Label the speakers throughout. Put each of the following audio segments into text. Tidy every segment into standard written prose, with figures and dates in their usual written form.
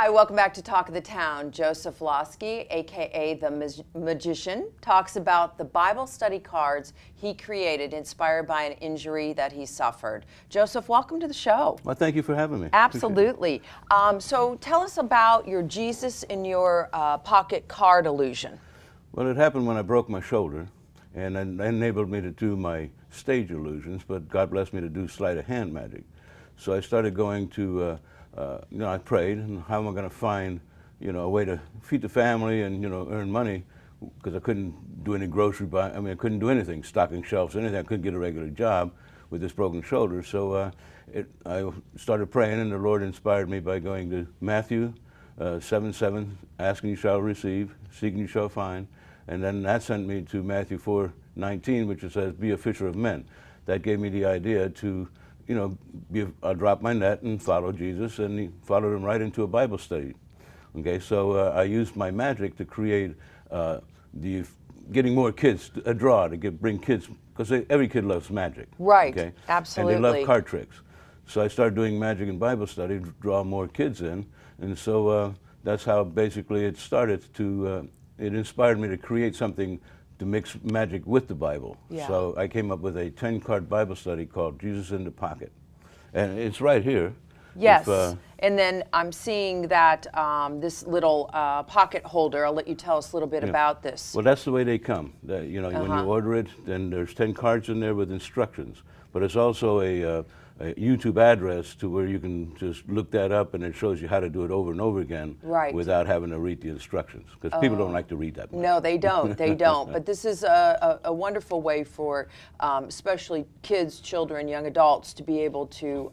Speaker 1: Hi, welcome back to Talk of the Town. Joseph Lawski, aka the Magician, talks about the Bible study cards he created inspired by an injury that he suffered. Joseph, welcome to the show.
Speaker 2: Well, thank you for having me.
Speaker 1: Absolutely. So tell us about your Jesus in your pocket card illusion.
Speaker 2: Well, it happened when I broke my shoulder, and it enabled me to do my stage illusions, but God blessed me to do sleight of hand magic. So I started going to I prayed, and how am I going to find, a way to feed the family and, earn money, because I couldn't do any grocery buy. I mean, I couldn't do anything, stocking shelves, anything. I couldn't get a regular job with this broken shoulder. So I started praying, and the Lord inspired me by going to Matthew 7:7, asking you shall receive, seeking you shall find. And then that sent me to Matthew 4:19, which it says, be a fisher of men. That gave me the idea to I dropped my net and followed Jesus, and he followed him right into a Bible study. Okay, so I used my magic to create getting more kids, a draw to bring kids, because every kid loves magic.
Speaker 1: Right,
Speaker 2: okay?
Speaker 1: absolutely.
Speaker 2: And they love card tricks. So I started doing magic and Bible study to draw more kids in, and so that's how basically it started to, it inspired me to create something to mix magic with the Bible.
Speaker 1: Yeah.
Speaker 2: So I came up with a 10-card Bible study called Jesus in the Pocket. And it's right here.
Speaker 1: Yes, and then I'm seeing that this little pocket holder. I'll let you tell us a little bit about this.
Speaker 2: Well, that's the way they come. When you order it, then there's 10 cards in there with instructions. But it's also a YouTube address to where you can just look that up, and it shows you how to do it over and over again without having to read the instructions, because people don't like to read that much.
Speaker 1: No, they don't. They don't. But this is a wonderful way for especially kids, children, young adults to be able to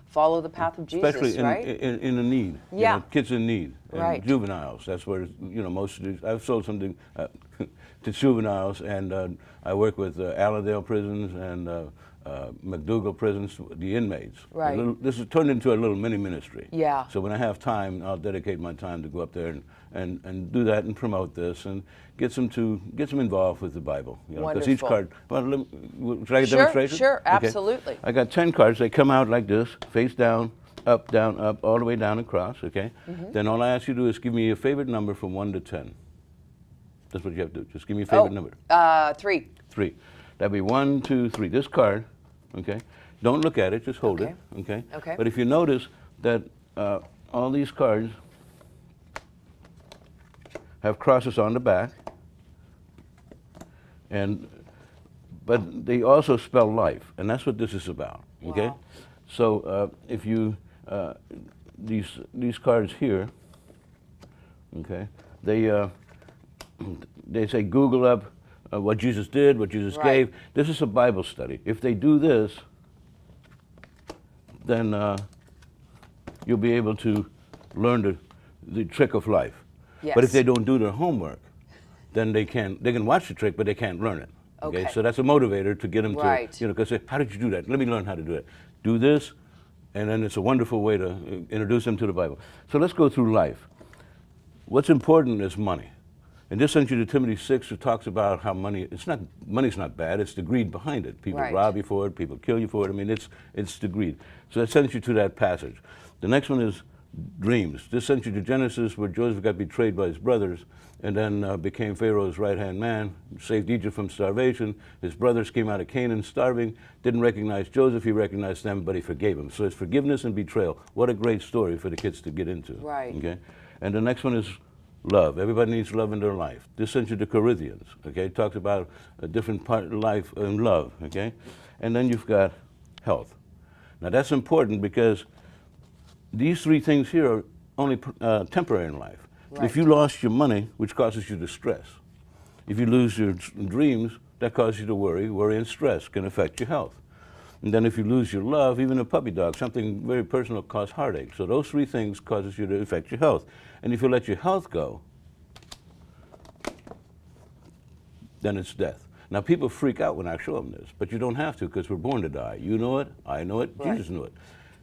Speaker 1: follow the path of Jesus,
Speaker 2: especially
Speaker 1: right?
Speaker 2: in a need.
Speaker 1: Yeah.
Speaker 2: Kids in need. And juveniles. That's where, most of these, I've sold something to juveniles, and I work with Allendale prisons and McDougal prisons, the inmates.
Speaker 1: Right.
Speaker 2: This has turned into a little mini ministry.
Speaker 1: Yeah.
Speaker 2: So when I have time, I'll dedicate my time to go up there and do that and promote this and get them involved with the Bible. Because each card. Well, should I get a demonstration?
Speaker 1: Sure,
Speaker 2: Okay.
Speaker 1: absolutely.
Speaker 2: I got 10 cards. They come out like this, face down, up, all the way down across. Okay. Then all I ask you to do is give me your favorite number from 1 to 10. That's what you have to do. Just give me your favorite number.
Speaker 1: 3.
Speaker 2: 3. That'd be 1, 2, 3. This card. Okay, don't look at it, just hold it. Okay.
Speaker 1: Okay.
Speaker 2: But if you notice that all these cards have crosses on the back, but they also spell life, and that's what this is about. Okay.
Speaker 1: Wow.
Speaker 2: So if you these cards here, okay, they say Google up what Jesus did, what Jesus gave. This is a Bible study. If they do this, then you'll be able to learn the trick of life.
Speaker 1: Yes.
Speaker 2: But if they don't do their homework, then they can watch the trick, but they can't learn it. Okay. So that's a motivator to get them to, because how did you do that? Let me learn how to do it. Do this, and then it's a wonderful way to introduce them to the Bible. So let's go through life. What's important is money. And this sends you to Timothy 6, who talks about how money's not bad, it's the greed behind it. People rob you for it, people kill you for it. I mean, it's the greed. So it sends you to that passage. The next one is dreams. This sends you to Genesis, where Joseph got betrayed by his brothers and then became Pharaoh's right-hand man, saved Egypt from starvation. His brothers came out of Canaan starving, didn't recognize Joseph, he recognized them, but he forgave them. So it's forgiveness and betrayal. What a great story for the kids to get into.
Speaker 1: Right.
Speaker 2: Okay? And the next one is love. Everybody needs love in their life. This sends you to Corinthians, okay? It talks about a different part of life and love, okay? And then you've got health. Now that's important because these 3 things here are only temporary in life.
Speaker 1: Right.
Speaker 2: If you lost your money, which causes you distress. If you lose your dreams, that causes you to worry. Worry and stress can affect your health. And then if you lose your love, even a puppy dog, something very personal, cause heartache. So those 3 things causes you to affect your health. And if you let your health go, then it's death. Now people freak out when I show them this, but you don't have to, because we're born to die. You know it, I know it, Jesus knew it.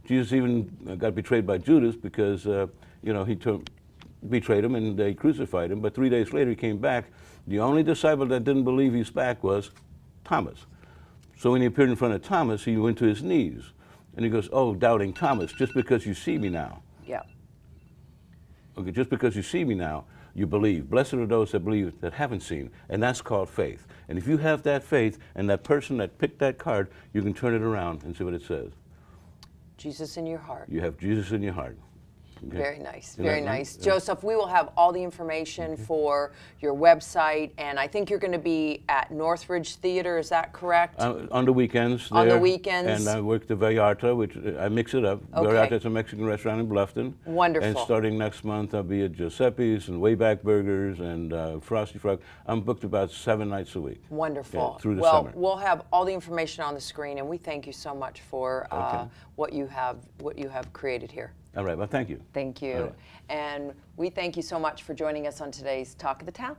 Speaker 2: Jesus even got betrayed by Judas because he betrayed him and they crucified him, but 3 days later he came back. The only disciple that didn't believe he's back was Thomas. So when he appeared in front of Thomas, he went to his knees. And he goes, oh, doubting Thomas, just because you see me now.
Speaker 1: Yeah.
Speaker 2: Okay, just because you see me now, you believe. Blessed are those that believe that haven't seen, and that's called faith. And if you have that faith, and that person that picked that card, you can turn it around and see what it says.
Speaker 1: Jesus in your heart.
Speaker 2: You have Jesus in your heart. Okay.
Speaker 1: Very nice,
Speaker 2: Isn't
Speaker 1: very
Speaker 2: that right?
Speaker 1: nice.
Speaker 2: Yeah.
Speaker 1: Joseph, we will have all the information for your website, and I think you're going to be at Northridge Theater, is that correct?
Speaker 2: On the weekends.
Speaker 1: On the
Speaker 2: there,
Speaker 1: weekends.
Speaker 2: And I work the WHHI-TV, which I mix it up.
Speaker 1: Okay.
Speaker 2: WHHI-TV is a Mexican restaurant in Bluffton.
Speaker 1: Wonderful.
Speaker 2: And starting next month, I'll be at Giuseppe's and Wayback Burgers and Frosty Frog. I'm booked about 7 nights a week.
Speaker 1: Wonderful.
Speaker 2: Yeah, through the
Speaker 1: well,
Speaker 2: summer.
Speaker 1: we'll have all the information on the screen, and we thank you so much for
Speaker 2: Okay.
Speaker 1: what you have created here.
Speaker 2: All right, well, thank you.
Speaker 1: Thank you.
Speaker 2: All right.
Speaker 1: And we thank you so much for joining us on today's Talk of the Town.